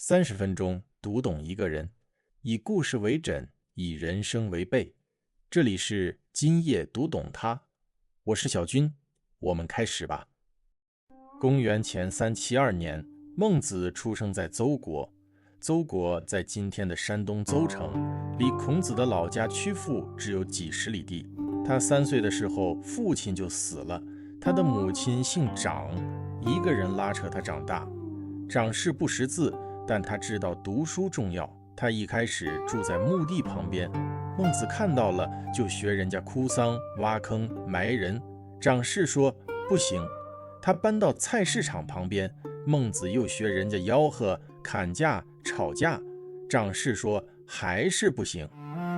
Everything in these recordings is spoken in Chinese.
30分钟读懂一个人，以故事为枕，以人生为背。这里是今夜读懂他，我是小军，我们开始吧。公元前372年，孟子出生在邹国。邹国在今天的山东邹城，离孔子的老家曲阜只有几十里地。他3岁的时候，父亲就死了，他的母亲姓长，一个人拉扯他长大。长氏不识字，但他知道读书重要。他一开始住在墓地旁边，孟子看到了就学人家哭丧、挖坑、埋人。长氏说不行。他搬到菜市场旁边，孟子又学人家吆喝、砍价、吵架。长氏说还是不行。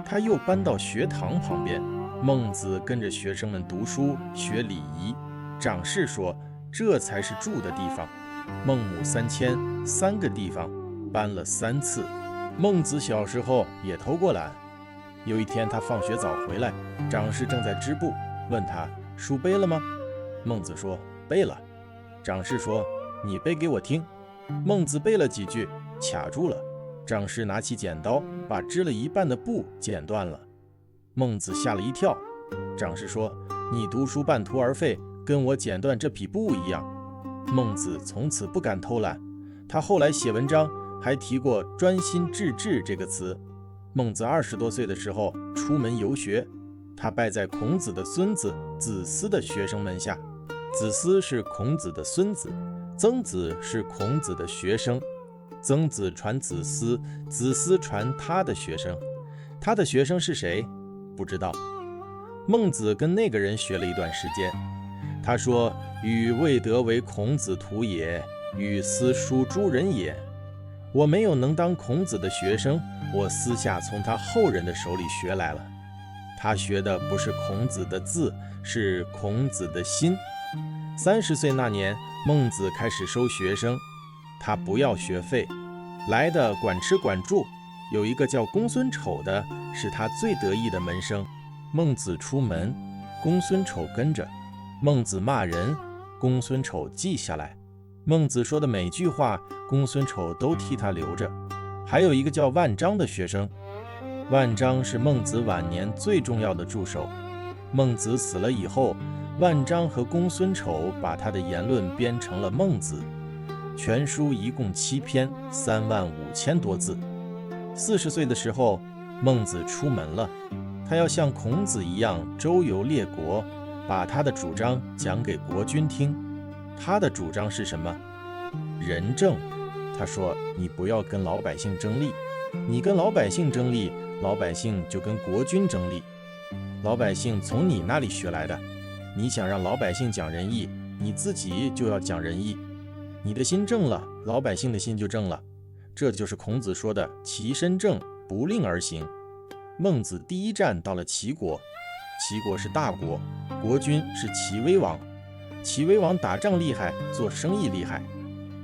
他又搬到学堂旁边，孟子跟着学生们读书学礼仪。长氏说这才是住的地方。孟母3000，3个地方搬了3次。孟子小时候也偷过懒。有一天他放学早回来，长氏正在织布，问他书背了吗？孟子说背了。长氏说你背给我听。孟子背了几句，卡住了。长氏拿起剪刀，把织了一半的布剪断了。孟子吓了一跳。长氏说你读书半途而废，跟我剪断这匹布一样。孟子从此不敢偷懒。他后来写文章还提过专心致志这个词。孟子20多岁的时候出门游学，他拜在孔子的孙子子思的学生门下。子思是孔子的孙子，曾子是孔子的学生，曾子传子思，子思传他的学生。他的学生是谁？不知道。孟子跟那个人学了一段时间。他说予未得为孔子徒也，予思书诸人也。我没有能当孔子的学生，我私下从他后人的手里学来了。他学的不是孔子的字，是孔子的心。30岁那年，孟子开始收学生，他不要学费，来的管吃管住。有一个叫公孙丑的，是他最得意的门生。孟子出门，公孙丑跟着。孟子骂人，公孙丑记下来。孟子说的每句话，公孙丑都替他留着。还有一个叫万章的学生，万章是孟子晚年最重要的助手。孟子死了以后，万章和公孙丑把他的言论编成了《孟子》，全书一共7篇，35000多字。40岁的时候，孟子出门了，他要像孔子一样周游列国，把他的主张讲给国君听。他的主张是什么？仁政。他说你不要跟老百姓争利，你跟老百姓争利，老百姓就跟国君争利。老百姓从你那里学来的，你想让老百姓讲仁义，你自己就要讲仁义。你的心正了，老百姓的心就正了。这就是孔子说的其身正，不令而行。孟子第一站到了齐国，齐国是大国，国君是齐威王。齐威王打仗厉害，做生意厉害。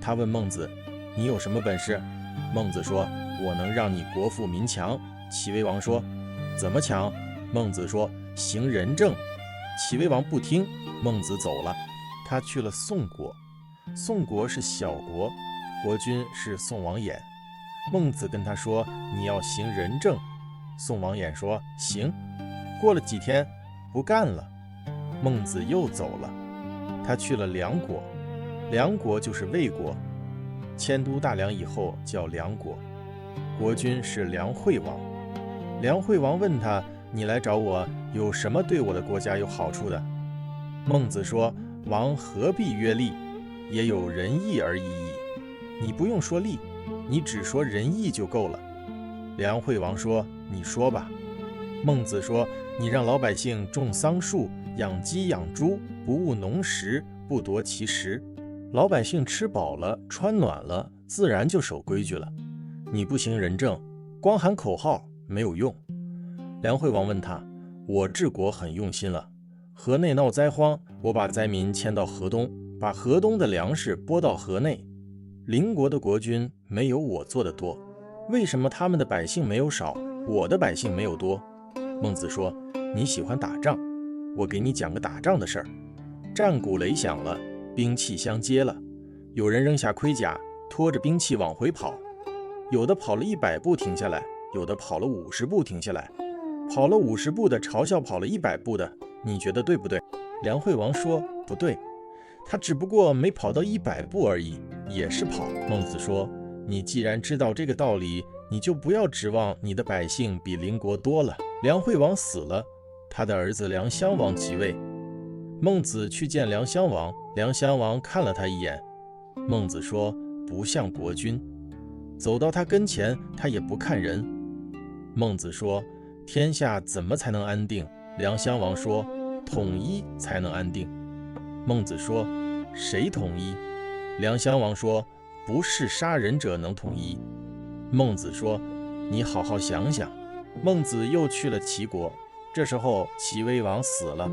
他问孟子你有什么本事？孟子说我能让你国富民强。齐威王说怎么强？孟子说行仁政。齐威王不听，孟子走了，他去了宋国。宋国是小国，国君是宋王衍。孟子跟他说你要行仁政。宋王衍说行。过了几天不干了，孟子又走了，他去了梁国。梁国就是魏国，迁都大梁以后叫梁国，国君是梁惠王。梁惠王问他你来找我有什么对我的国家有好处的？孟子说王何必曰利，也有仁义而已矣。你不用说利，你只说仁义就够了。梁惠王说你说吧。孟子说你让老百姓种桑树，养鸡养猪，不务农时，不夺其食。老百姓吃饱了穿暖了，自然就守规矩了。你不行仁政，光喊口号没有用。梁惠王问他我治国很用心了，河内闹灾荒，我把灾民迁到河东，把河东的粮食拨到河内。邻国的国君没有我做的多，为什么他们的百姓没有少，我的百姓没有多？孟子说你喜欢打仗，我给你讲个打仗的事儿。战鼓擂响了，兵器相接了，有人扔下盔甲，拖着兵器往回跑，有的跑了100步停下来，有的跑了50步停下来。跑了50步的嘲笑跑了100步的，你觉得对不对？梁惠王说不对，他只不过没跑到100步而已，也是跑。孟子说，你既然知道这个道理，你就不要指望你的百姓比邻国多了。梁惠王死了，他的儿子梁襄王即位。孟子去见梁襄王，梁襄王看了他一眼。孟子说，不像国君。走到他跟前，他也不看人。孟子说，天下怎么才能安定？梁襄王说，统一才能安定。孟子说，谁统一？梁襄王说，不是杀人者能统一。孟子说，你好好想想。孟子又去了齐国，这时候齐威王死了，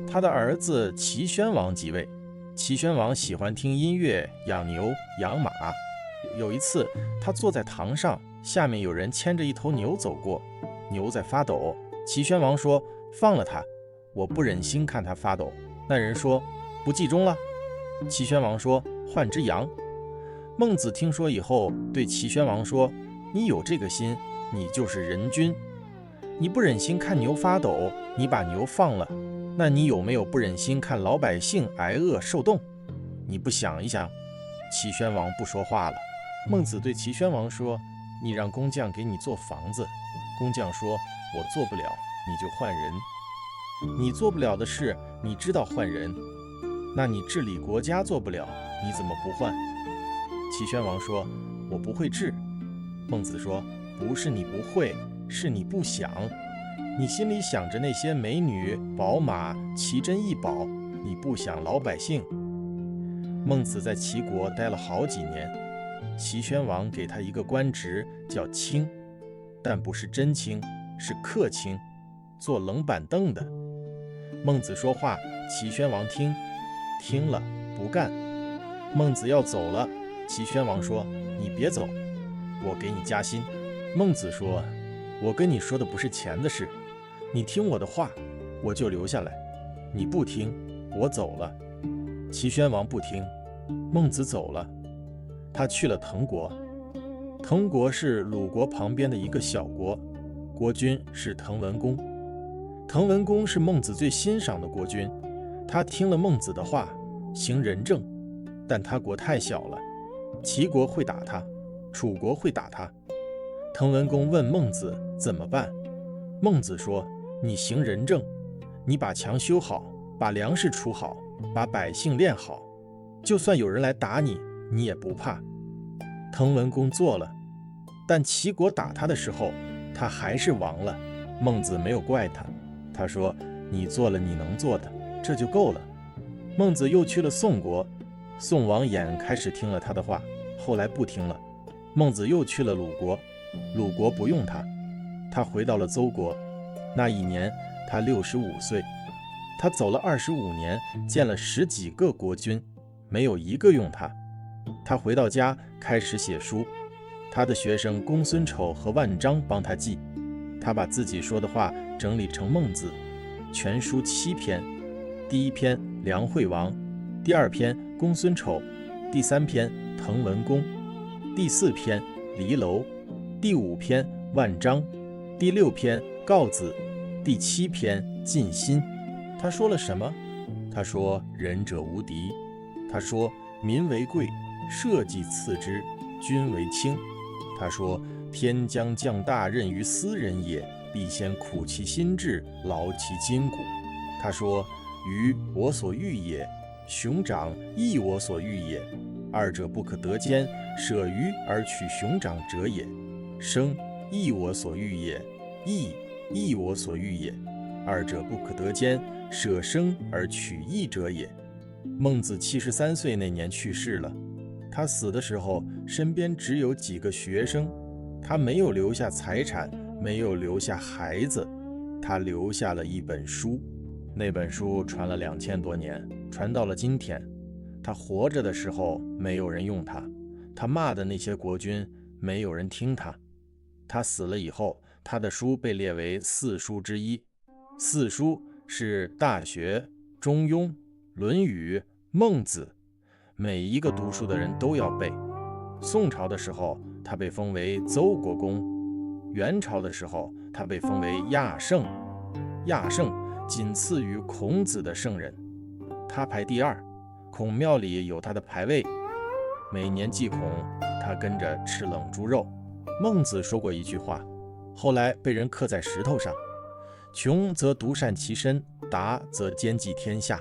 他的儿子齐宣王即位。齐宣王喜欢听音乐，养牛养马。有一次他坐在堂上，下面有人牵着一头牛走过，牛在发抖。齐宣王说，放了他，我不忍心看他发抖。那人说，不记忠了。齐宣王说，换只羊。孟子听说以后，对齐宣王说，你有这个心，你就是人君。你不忍心看牛发抖，你把牛放了，那你有没有不忍心看老百姓挨饿受冻？你不想一想？齐宣王不说话了。孟子对齐宣王说，你让工匠给你做房子。工匠说，我做不了，你就换人。你做不了的事，你知道换人，那你治理国家做不了，你怎么不换？齐宣王说，我不会治。孟子说，不是你不会，是你不想。你心里想着那些美女、宝马、奇珍异宝，你不想老百姓。孟子在齐国待了好几年，齐宣王给他一个官职叫卿，但不是真卿，是客卿，坐冷板凳的。孟子说话，齐宣王听了不干。孟子要走了，齐宣王说，你别走，我给你加薪。孟子说，我跟你说的不是钱的事，你听我的话，我就留下来，你不听，我走了。齐宣王不听，孟子走了，他去了滕国。滕国是鲁国旁边的一个小国，国君是滕文公。滕文公是孟子最欣赏的国君，他听了孟子的话，行仁政，但他国太小了，齐国会打他，楚国会打他。滕文公问孟子怎么办？孟子说，你行仁政，你把墙修好，把粮食出好，把百姓练好，就算有人来打你，你也不怕。滕文公做了，但齐国打他的时候，他还是亡了。孟子没有怪他，他说，你做了你能做的，这就够了。孟子又去了宋国，宋王衍开始听了他的话，后来不听了。孟子又去了鲁国，鲁国不用他，他回到了邹国。那一年他65岁，他走了25年，见了10几个国君，没有一个用他。他回到家开始写书，他的学生公孙丑和万章帮他记，他把自己说的话整理成孟子，全书7篇。第1篇梁惠王，第2篇公孙丑，第3篇滕文公，第4篇离娄，第5篇万章，第6篇告子，第7篇尽心。他说了什么？他说，仁者无敌。他说，民为贵，社稷次之，君为轻。他说，天将降大任于斯人也，必先苦其心志，劳其筋骨。他说，鱼我所欲也，熊掌亦我所欲也，二者不可得兼，舍鱼而取熊掌者也。生亦我所欲也，义亦我所欲也，二者不可得兼，舍生而取义者也。孟子73岁那年去世了，他死的时候身边只有几个学生，他没有留下财产，没有留下孩子，他留下了一本书。那本书传了2000多年，传到了今天。他活着的时候没有人用他，他骂的那些国君没有人听他。他死了以后，他的书被列为4书之一。4书是《大学》《中庸》《论语》《孟子》，每一个读书的人都要背。宋朝的时候，他被封为邹国公；元朝的时候，他被封为亚圣。亚圣仅次于孔子的圣人，他排第二。孔庙里有他的牌位，每年祭孔，他跟着吃冷猪肉。孟子说过一句话，后来被人刻在石头上：穷则独善其身，达则兼济天下。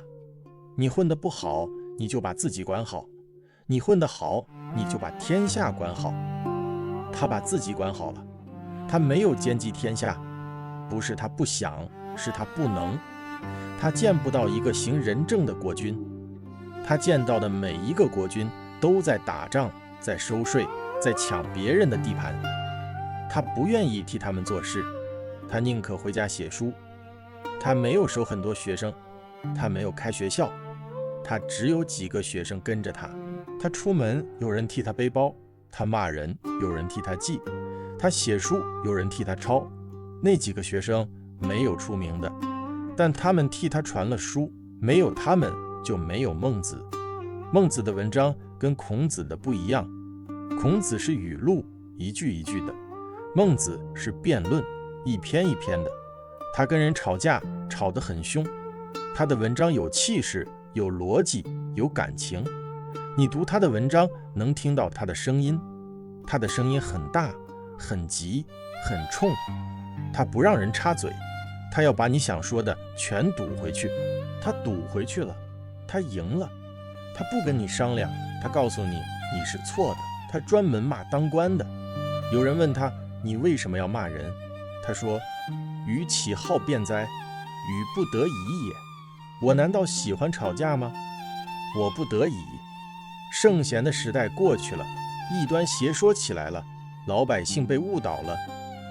你混得不好，你就把自己管好；你混得好，你就把天下管好。他把自己管好了，他没有兼济天下，不是他不想，是他不能。他见不到一个行仁政的国君，他见到的每一个国君都在打仗，在收税，在抢别人的地盘。他不愿意替他们做事，他宁可回家写书。他没有收很多学生，他没有开学校，他只有几个学生跟着他。他出门有人替他背包，他骂人有人替他记，他写书有人替他抄。那几个学生没有出名的，但他们替他传了书，没有他们就没有孟子。孟子的文章跟孔子的不一样，孔子是语录，一句一句的，孟子是辩论，一篇一篇的。他跟人吵架，吵得很凶。他的文章有气势，有逻辑，有感情。你读他的文章，能听到他的声音，他的声音很大，很急，很冲。他不让人插嘴，他要把你想说的全堵回去。他堵回去了，他赢了。他不跟你商量，他告诉你你是错的。他专门骂当官的。有人问他，你为什么要骂人？他说，予岂好辩哉？予不得已也。我难道喜欢吵架吗？我不得已。圣贤的时代过去了，异端邪说起来了，老百姓被误导了。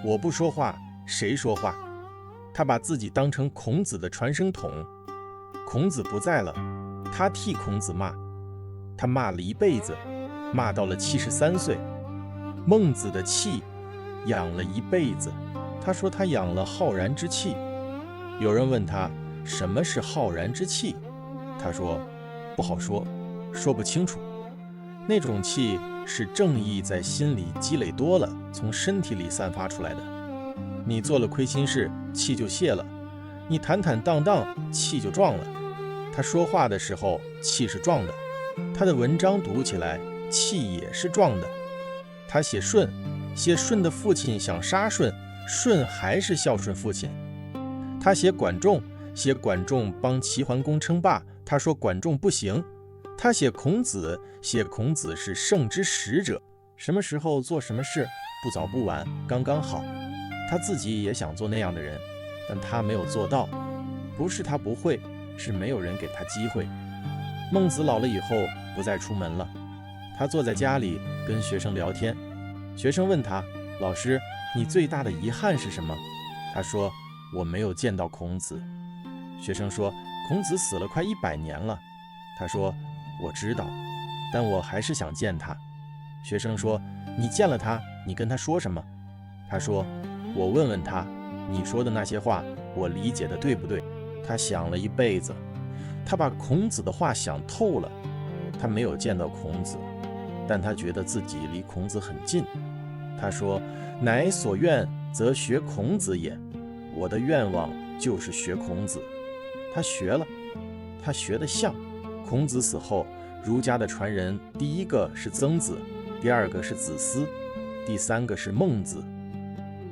我不说话，谁说话？他把自己当成孔子的传声筒。孔子不在了，他替孔子骂。他骂了一辈子，骂到了73岁。孟子的气养了一辈子。他说他养了浩然之气。有人问他，什么是浩然之气？他说，不好说，说不清楚。那种气是正义在心里积累多了，从身体里散发出来的。你做了亏心事，气就泄了；你坦坦荡荡，气就壮了。他说话的时候，气是壮的；他的文章读起来，气也是壮的。他写舜的父亲想杀舜，舜还是孝顺父亲。他写管仲帮齐桓公称霸，他说管仲不行。他写孔子是圣之使者，什么时候做什么事，不早不晚，刚刚好。他自己也想做那样的人，但他没有做到。不是他不会，是没有人给他机会。孟子老了以后不再出门了，他坐在家里跟学生聊天。学生问他，老师，你最大的遗憾是什么？他说，我没有见到孔子。学生说，孔子死了快100年了。他说，我知道，但我还是想见他。学生说，你见了他，你跟他说什么？他说，我问问他，你说的那些话，我理解的对不对？他想了一辈子，他把孔子的话想透了。他没有见到孔子，但他觉得自己离孔子很近。他说，乃所愿则学孔子也。我的愿望就是学孔子。他学了，他学得像。孔子死后，儒家的传人第一个是曾子，第二个是子思，第三个是孟子。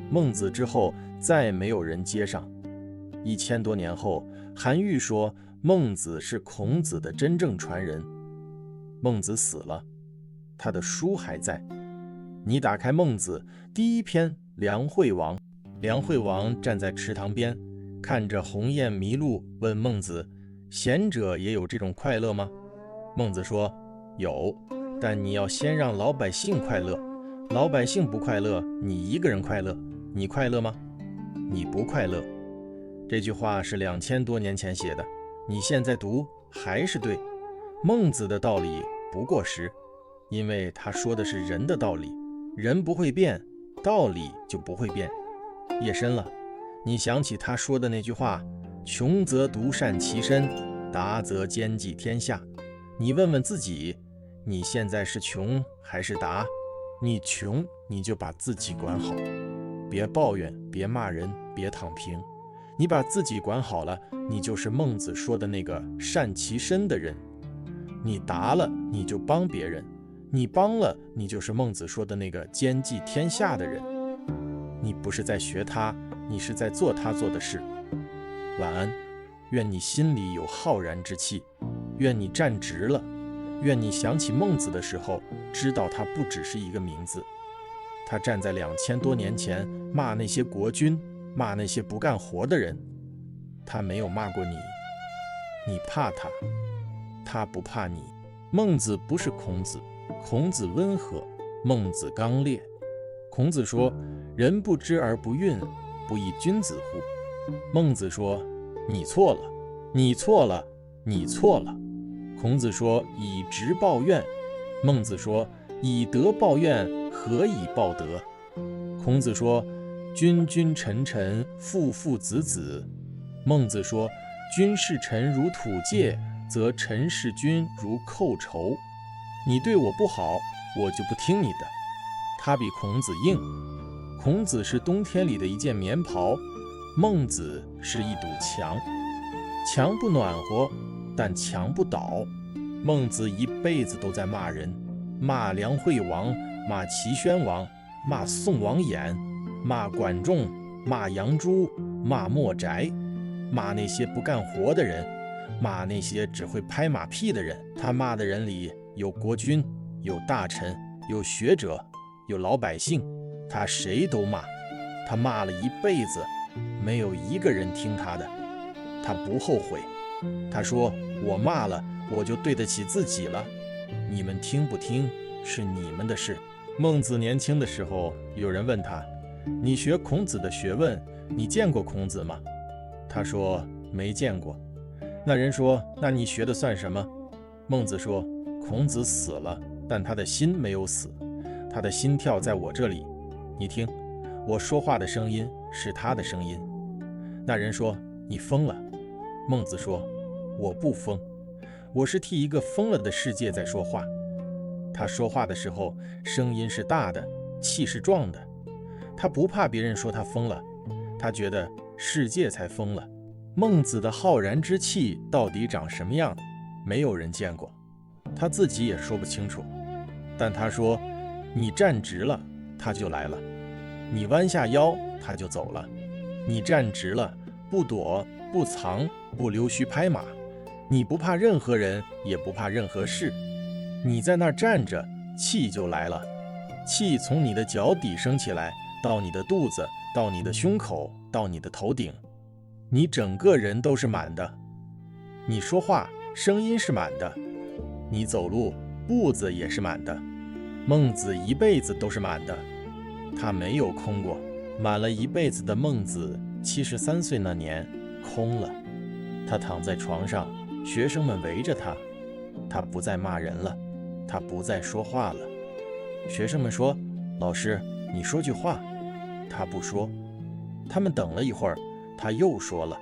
孟子之后再没有人接上。1000多年后，韩愈说孟子是孔子的真正传人。孟子死了，他的书还在。你打开孟子，第一篇梁惠王。梁惠王站在池塘边，看着鸿雁迷路，问孟子，贤者也有这种快乐吗？孟子说，有，但你要先让老百姓快乐。老百姓不快乐，你一个人快乐，你快乐吗？你不快乐。这句话是2000多年前写的，你现在读还是对。孟子的道理不过时，因为他说的是人的道理，人不会变，道理就不会变。夜深了，你想起他说的那句话，穷则独善其身，达则兼济天下。你问问自己，你现在是穷还是达？你穷你就把自己管好，别抱怨，别骂人，别躺平。你把自己管好了，你就是孟子说的那个善其身的人。你达了，你就帮别人；你帮了，你就是孟子说的那个兼济天下的人。你不是在学他，你是在做他做的事。晚安，愿你心里有浩然之气，愿你站直了，愿你想起孟子的时候，知道他不只是一个名字。他站在2000多年前骂那些国君，骂那些不干活的人。他没有骂过你，你怕他，他不怕你。孟子不是孔子，孔子温和，孟子刚烈。孔子说，人不知而不愠，不亦君子乎？孟子说，你错了，你错了，你错了。孔子说，以直报怨。孟子说，以德报怨，何以报德？孔子说，君君臣臣，父父子子。孟子说，君视臣如土芥，则臣视君如寇仇。你对我不好，我就不听你的。他比孔子硬。孔子是冬天里的一件棉袍，孟子是一堵墙。墙不暖和，但墙不倒。孟子一辈子都在骂人，骂梁惠王，骂齐宣王，骂宋王衍，骂管仲，骂杨朱，骂墨翟，骂那些不干活的人，骂那些只会拍马屁的人。他骂的人里有国君，有大臣，有学者，有老百姓，他谁都骂。他骂了一辈子，没有一个人听他的。他不后悔。他说，我骂了，我就对得起自己了，你们听不听是你们的事。孟子年轻的时候，有人问他，你学孔子的学问，你见过孔子吗？他说，没见过。那人说，那你学的算什么？孟子说，孔子死了，但他的心没有死，他的心跳在我这里，你听，我说话的声音是他的声音。那人说，你疯了。孟子说，我不疯，我是替一个疯了的世界在说话。他说话的时候，声音是大的，气是壮的。他不怕别人说他疯了，他觉得世界才疯了。孟子的浩然之气到底长什么样，没有人见过，他自己也说不清楚。但他说，你站直了，他就来了；你弯下腰，他就走了。你站直了，不躲，不藏，不溜须拍马，你不怕任何人，也不怕任何事。你在那儿站着，气就来了。气从你的脚底升起来，到你的肚子，到你的胸口，到你的头顶，你整个人都是满的。你说话，声音是满的；你走路，步子也是满的。孟子一辈子都是满的，他没有空过。满了一辈子的孟子，73岁那年空了。他躺在床上，学生们围着他，他不再骂人了，他不再说话了。学生们说，老师，你说句话。他不说。他们等了一会儿，他又说了。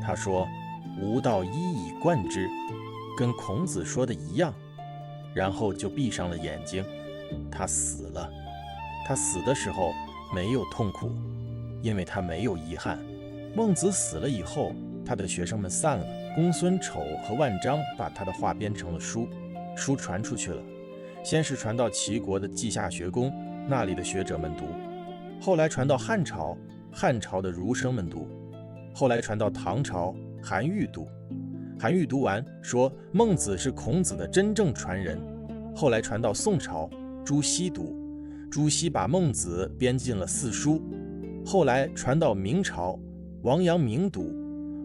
他说，吾道一以贯之，跟孔子说的一样。然后就闭上了眼睛。他死了。他死的时候没有痛苦，因为他没有遗憾。孟子死了以后，他的学生们散了。公孙丑和万章把他的话编成了书，书传出去了。先是传到齐国的稷下学宫，那里的学者们读；后来传到汉朝，汉朝的儒生们读；后来传到唐朝，韩愈读。韩愈读完说，孟子是孔子的真正传人。后来传到宋朝，朱熹读，朱熹把孟子编进了四书。后来传到明朝，王阳明读，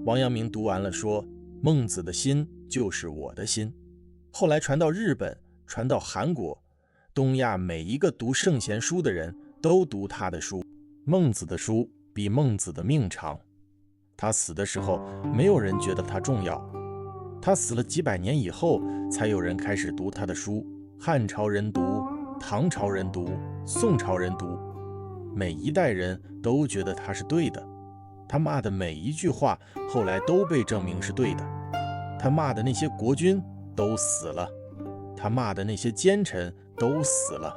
王阳明读完了说，孟子的心就是我的心。后来传到日本，传到韩国，东亚每一个读圣贤书的人都读他的书。孟子的书比孟子的命长。他死的时候，没有人觉得他重要。他死了几百年以后，才有人开始读他的书。汉朝人读，唐朝人读，宋朝人读，每一代人都觉得他是对的。他骂的每一句话，后来都被证明是对的。他骂的那些国君都死了，他骂的那些奸臣都死了。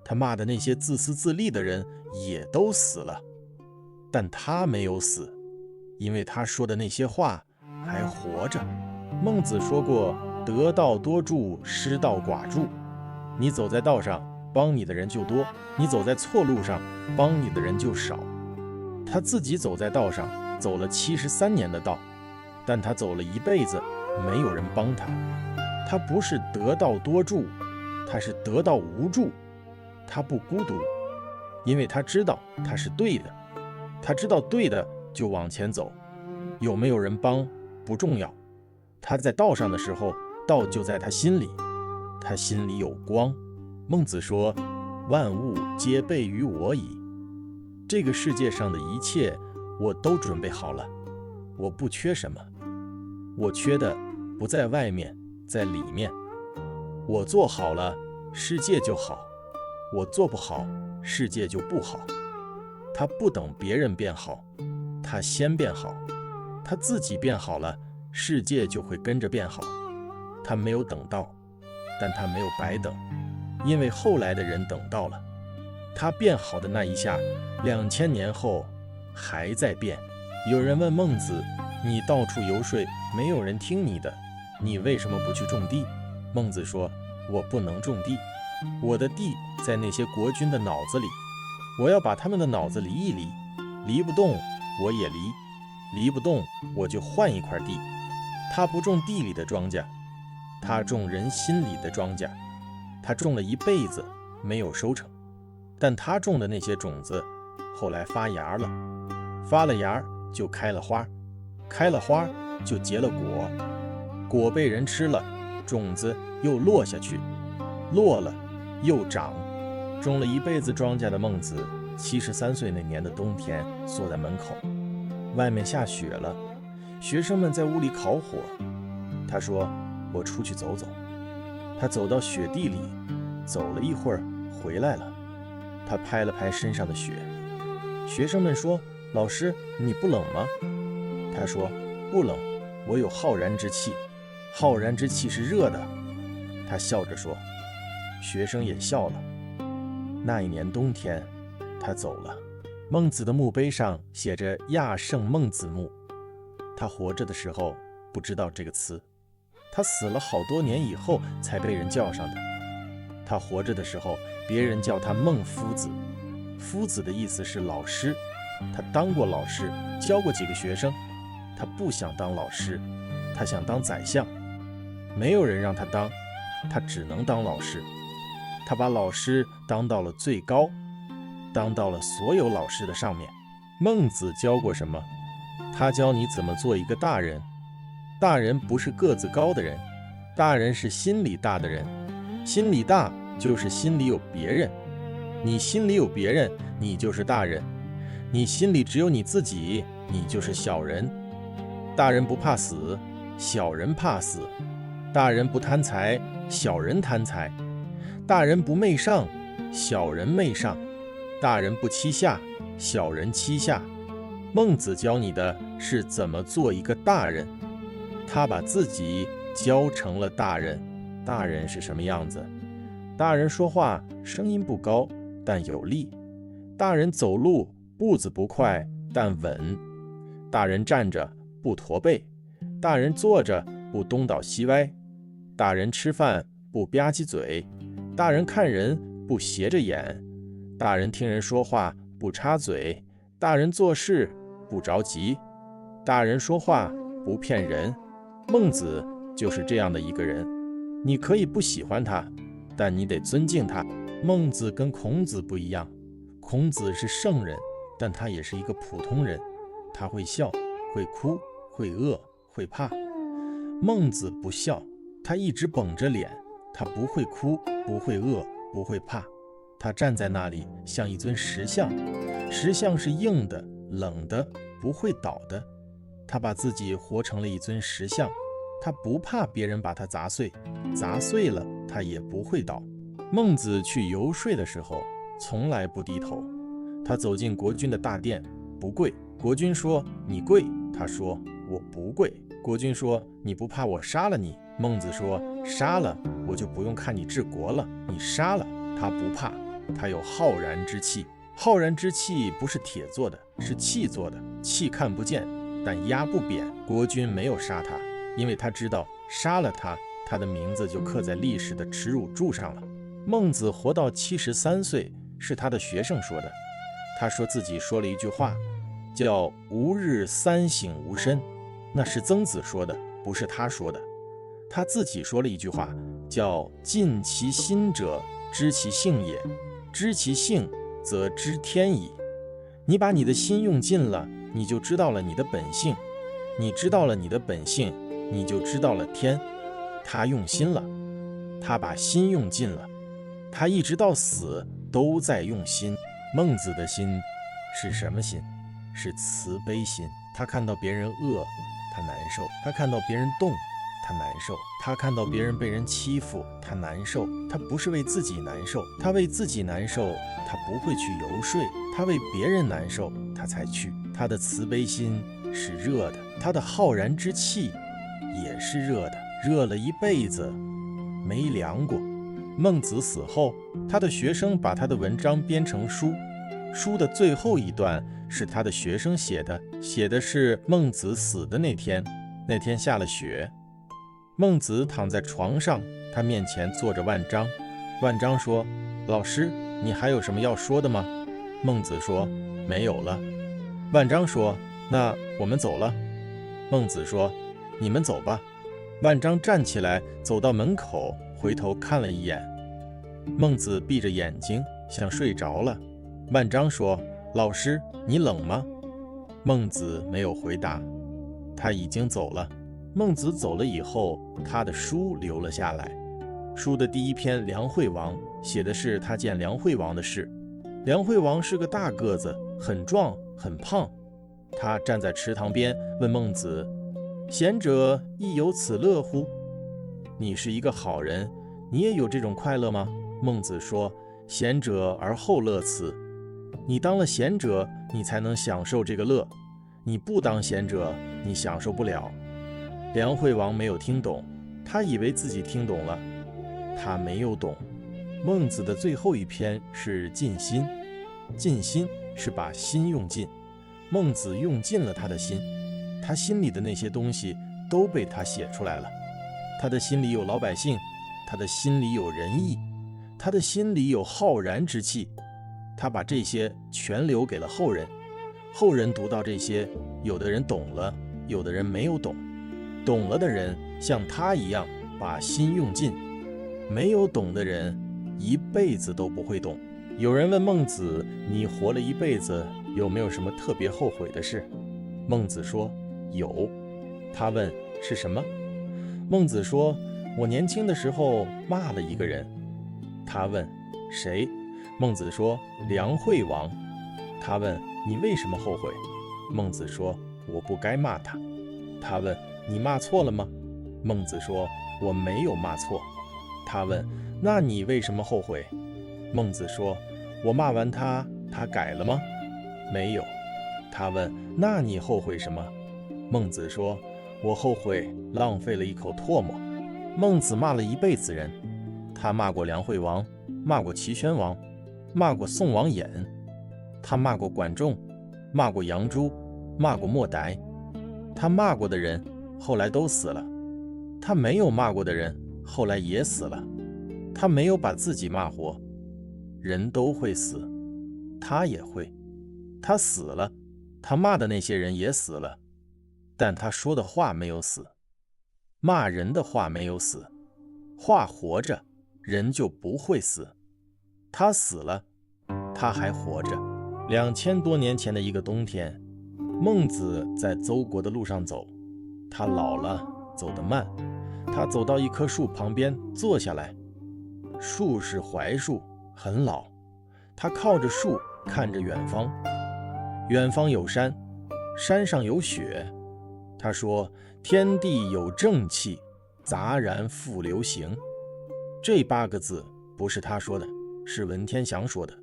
他骂的那些自私自利的人也都死了，但他没有死，因为他说的那些话还活着。孟子说过，得道多助，失道寡助。你走在道上，帮你的人就多；你走在错路上，帮你的人就少。他自己走在道上，走了73年的道，但他走了一辈子，没有人帮他。他不是得道多助，他是得道无助。他不孤独，因为他知道他是对的，他知道对的就往前走，有没有人帮不重要。他在道上的时候，道就在他心里，他心里有光。孟子说，万物皆备于我矣。这个世界上的一切我都准备好了，我不缺什么，我缺的不在外面，在里面。我做好了，世界就好；我做不好，世界就不好。他不等别人变好，他先变好，他自己变好了，世界就会跟着变好。他没有等到，但他没有白等，因为后来的人等到了。他变好的那一下，2000年后还在变。有人问孟子，你到处游说，没有人听你的，你为什么不去种地？孟子说，我不能种地，我的地在那些国君的脑子里，我要把他们的脑子理一理，理不动我也理，理不动我就换一块地。他不种地里的庄稼，他种人心里的庄稼。他种了一辈子没有收成，但他种的那些种子后来发芽了，发了芽就开了花，开了花就结了果，果被人吃了，种子又落下去，落了又长。种了一辈子庄稼的孟子，73岁那年的冬天坐在门口，外面下雪了，学生们在屋里烤火。他说，我出去走走。他走到雪地里，走了一会儿回来了，他拍了拍身上的雪。学生们说，老师，你不冷吗？他说，不冷，我有浩然之气，浩然之气是热的。他笑着说。学生也笑了。那一年冬天，他走了。孟子的墓碑上写着亚圣孟子墓。他活着的时候不知道这个词，他死了好多年以后才被人叫上的。他活着的时候，别人叫他孟夫子。夫子的意思是老师，他当过老师，教过几个学生。他不想当老师，他想当宰相。没有人让他当，他只能当老师。他把老师当到了最高，当到了所有老师的上面。孟子教过什么？他教你怎么做一个大人。大人不是个子高的人，大人是心里大的人。心里大就是心里有别人，你心里有别人，你就是大人。你心里只有你自己，你就是小人。大人不怕死，小人怕死。大人不贪财，小人贪财。大人不媚上，小人媚上。大人不欺下，小人欺下。孟子教你的是怎么做一个大人，他把自己教成了大人。大人是什么样子？大人说话声音不高，但有力。大人走路步子不快，但稳。大人站着不驼背，大人坐着不东倒西歪。大人吃饭不吧唧嘴，大人看人不斜着眼。大人听人说话不插嘴，大人做事不着急。大人说话不骗人。孟子就是这样的一个人。你可以不喜欢他，但你得尊敬他。孟子跟孔子不一样，孔子是圣人，但他也是一个普通人。他会笑，会哭，会饿，会怕。孟子不笑，他一直绷着脸，他不会哭，不会饿，不会怕。他站在那里像一尊石像，石像是硬的、冷的，不会倒的。他把自己活成了一尊石像，他不怕别人把他砸碎，砸碎了他也不会倒。孟子去游说的时候从来不低头，他走进国君的大殿不跪。国君说你跪，他说我不跪。国君说你不怕我杀了你？孟子说杀了我就不用看你治国了，你杀了他不怕。他有浩然之气。浩然之气不是铁做的，是气做的。气看不见，但压不扁。国君没有杀他，因为他知道杀了他，他的名字就刻在历史的耻辱柱上了。孟子活到73岁，是他的学生说的。他说自己说了一句话，叫吾日三省吾身，那是曾子说的，不是他说的。他自己说了一句话，叫尽其心者，知其性也，知其性则知天矣。你把你的心用尽了，你就知道了你的本性，你知道了你的本性，你就知道了天。他用心了，他把心用尽了，他一直到死都在用心。孟子的心是什么心？是慈悲心。他看到别人饿，他难受；他看到别人动，他难受；他看到别人被人欺负，他难受。他不是为自己难受，他为自己难受，他不会去游说；他为别人难受，他才去。他的慈悲心是热的，他的浩然之气也是热的，热了一辈子没凉过。孟子死后，他的学生把他的文章编成书，书的最后一段是他的学生写的，写的是孟子死的那天。那天下了雪，孟子躺在床上，他面前坐着万章。万章说：老师，你还有什么要说的吗？孟子说：没有了。万章说：那我们走了。孟子说：你们走吧。万章站起来走到门口，回头看了一眼。孟子闭着眼睛想睡着了。万章说：老师，你冷吗？孟子没有回答，他已经走了。孟子走了以后，他的书留了下来。书的第一篇《梁惠王》写的是他见梁惠王的事。梁惠王是个大个子，很壮很胖。他站在池塘边问孟子：贤者亦有此乐乎？你是一个好人，你也有这种快乐吗？孟子说：贤者而后乐此。你当了贤者，你才能享受这个乐，你不当贤者，你享受不了。梁惠王没有听懂，他以为自己听懂了，他没有懂。孟子的最后一篇是尽心，尽心是把心用尽。孟子用尽了他的心，他心里的那些东西都被他写出来了。他的心里有老百姓，他的心里有仁义，他的心里有浩然之气。他把这些全留给了后人。后人读到这些，有的人懂了，有的人没有懂。懂了的人像他一样把心用尽，没有懂的人一辈子都不会懂。有人问孟子：你活了一辈子，有没有什么特别后悔的事？孟子说：有。他问：是什么？孟子说：我年轻的时候骂了一个人。他问：谁？孟子说：梁惠王。他问：你为什么后悔？孟子说：我不该骂他。他问：你骂错了吗？孟子说：我没有骂错。他问：那你为什么后悔？孟子说：我骂完他，他改了吗？没有。他问：那你后悔什么？孟子说：我后悔浪费了一口唾沫。孟子骂了一辈子人，他骂过梁惠王，骂过齐宣王，骂过宋王衍，他骂过管仲，骂过杨朱，骂过莫翟。他骂过的人后来都死了，他没有骂过的人后来也死了。他没有把自己骂活。人都会死，他也会。他死了，他骂的那些人也死了，但他说的话没有死。骂人的话没有死，话活着，人就不会死。他死了，他还活着。2000多年前的一个冬天，孟子在邹国的路上走，他老了，走得慢。他走到一棵树旁边坐下来，树是槐树，很老。他靠着树看着远方，远方有山，山上有雪。他说：天地有正气，杂然复流行。这8个字不是他说的，是文天祥说的，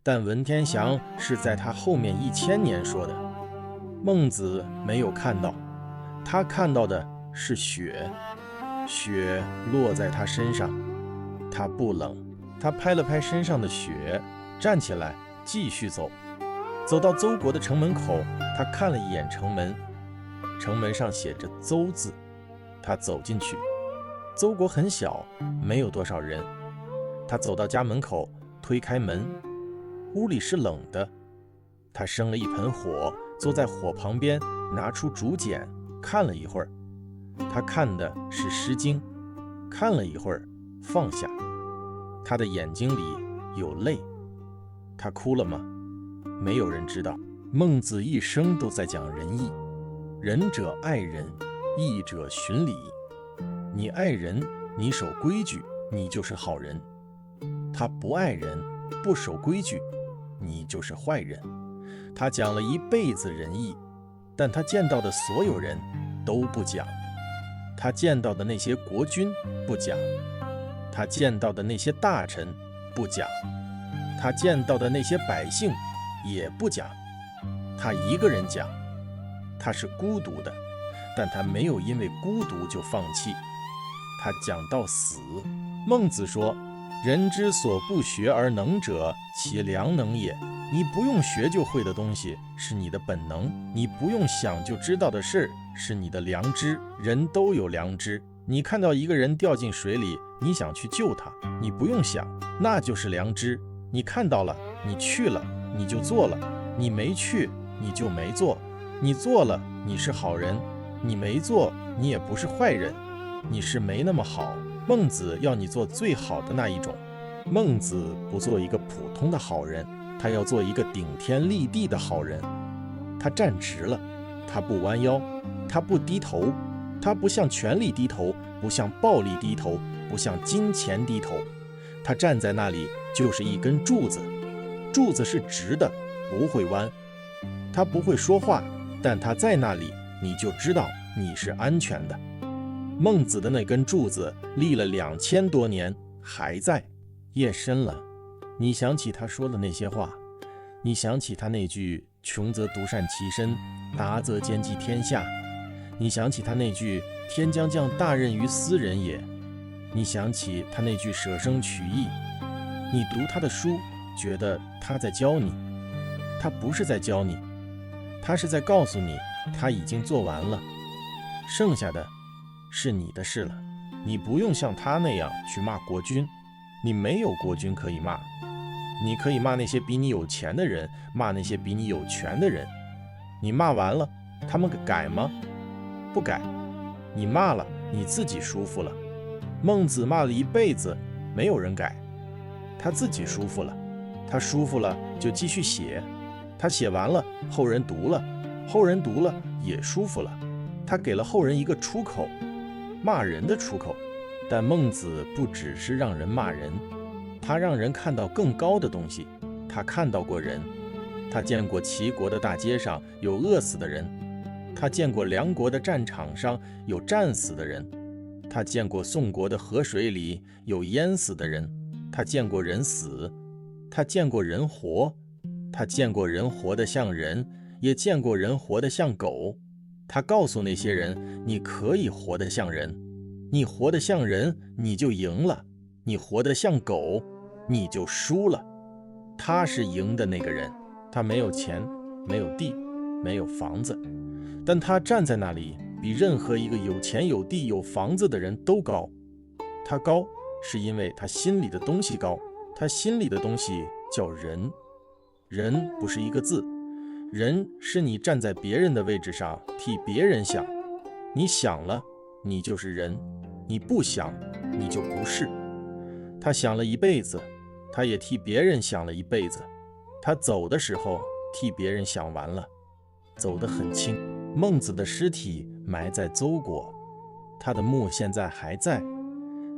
但文天祥是在他后面1000年说的。孟子没有看到，他看到的是雪，雪落在他身上，他不冷，他拍了拍身上的雪，站起来继续走。走到邹国的城门口，他看了一眼城门，城门上写着邹字。他走进去，邹国很小，没有多少人。他走到家门口，推开门，屋里是冷的。他生了一盆火，坐在火旁边，拿出竹简看了一会儿。他看的是《诗经》，看了一会儿，放下。他的眼睛里有泪。他哭了吗？没有人知道。孟子一生都在讲仁义，仁者爱人，义者循礼。你爱人，你守规矩，你就是好人；他不爱人，不守规矩，你就是坏人。他讲了一辈子仁义，但他见到的所有人都不讲。他见到的那些国君不讲，他见到的那些大臣不讲，他见到的那些百姓也不讲。他一个人讲。他是孤独的，但他没有因为孤独就放弃。他讲到死。孟子说，人之所不学而能者，其良能也。你不用学就会的东西是你的本能，你不用想就知道的事是你的良知。人都有良知。你看到一个人掉进水里，你想去救他，你不用想，那就是良知。你看到了，你去了，你就做了；你没去，你就没做。你做了，你是好人；你没做，你也不是坏人，你是没那么好。孟子要你做最好的那一种。孟子不做一个普通的好人，他要做一个顶天立地的好人。他站直了，他不弯腰，他不低头，他不向权力低头，不向暴力低头，不向金钱低头。他站在那里就是一根柱子，柱子是直的，不会弯。他不会说话，但他在那里，你就知道你是安全的。孟子的那根柱子立了2000多年，还在。夜深了，你想起他说的那些话，你想起他那句穷则独善其身，达则兼济天下，你想起他那句天将降大任于斯人也，你想起他那句舍生取义。你读他的书，觉得他在教你，他不是在教你，他是在告诉你他已经做完了，剩下的是你的事了。你不用像他那样去骂国君，你没有国君可以骂。你可以骂那些比你有钱的人，骂那些比你有权的人。你骂完了，他们改吗？不改。你骂了，你自己舒服了。孟子骂了一辈子，没有人改，他自己舒服了。他舒服了就继续写，他写完了，后人读了，后人读了也舒服了。他给了后人一个出口，骂人的出口。但孟子不只是让人骂人，他让人看到更高的东西。他看到过人，他见过齐国的大街上有饿死的人，他见过梁国的战场上有战死的人，他见过宋国的河水里有淹死的人。他见过人死，他见过人活，他见过人活得像人，也见过人活得像狗。他告诉那些人，你可以活得像人，你活得像人，你就赢了；你活得像狗，你就输了。他是赢的那个人，他没有钱，没有地，没有房子，但他站在那里，比任何一个有钱有地有房子的人都高。他高，是因为他心里的东西高，他心里的东西叫人。人不是一个字，人是你站在别人的位置上替别人想，你想了，你就是人；你不想，你就不是。他想了一辈子，他也替别人想了一辈子。他走的时候替别人想完了，走得很轻。孟子的尸体埋在邹国，他的墓现在还在，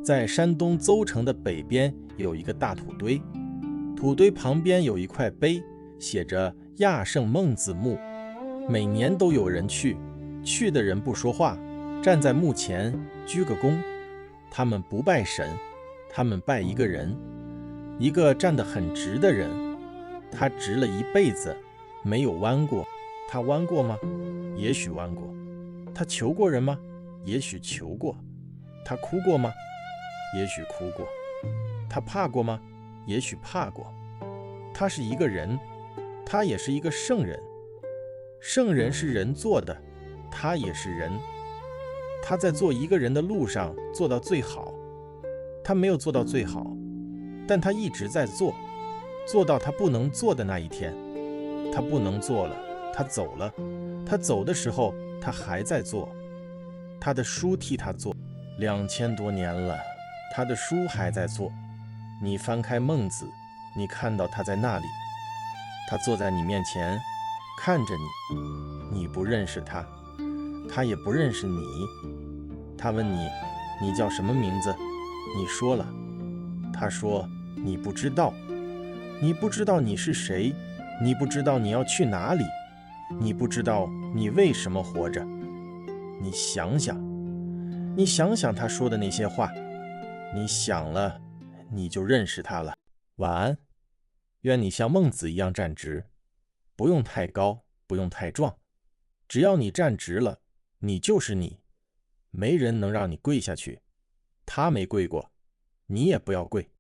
在山东邹城的北边有一个大土堆，土堆旁边有一块碑，写着亚圣孟子墓。每年都有人去，去的人不说话，站在墓前鞠个躬。他们不拜神，他们拜一个人，一个站得很直的人。他直了一辈子，没有弯过。他弯过吗？也许弯过。他求过人吗？也许求过。他哭过吗？也许哭过。他怕过吗？也许怕过。他是一个人，他也是一个圣人。圣人是人做的，他也是人。他在做一个人的路上做到最好。他没有做到最好，但他一直在做，做到他不能做的那一天。他不能做了，他走了。他走的时候，他还在做。他的书替他做，2000多年了，他的书还在做。你翻开孟子，你看到他在那里，他坐在你面前，看着你，你不认识他，他也不认识你。他问你，你叫什么名字？你说了。他说，你不知道，你不知道你是谁，你不知道你要去哪里，你不知道你为什么活着。你想想，你想想他说的那些话，你想了，你就认识他了。晚安，愿你像孟子一样站直，不用太高，不用太壮，只要你站直了，你就是你，没人能让你跪下去。他没跪过，你也不要跪。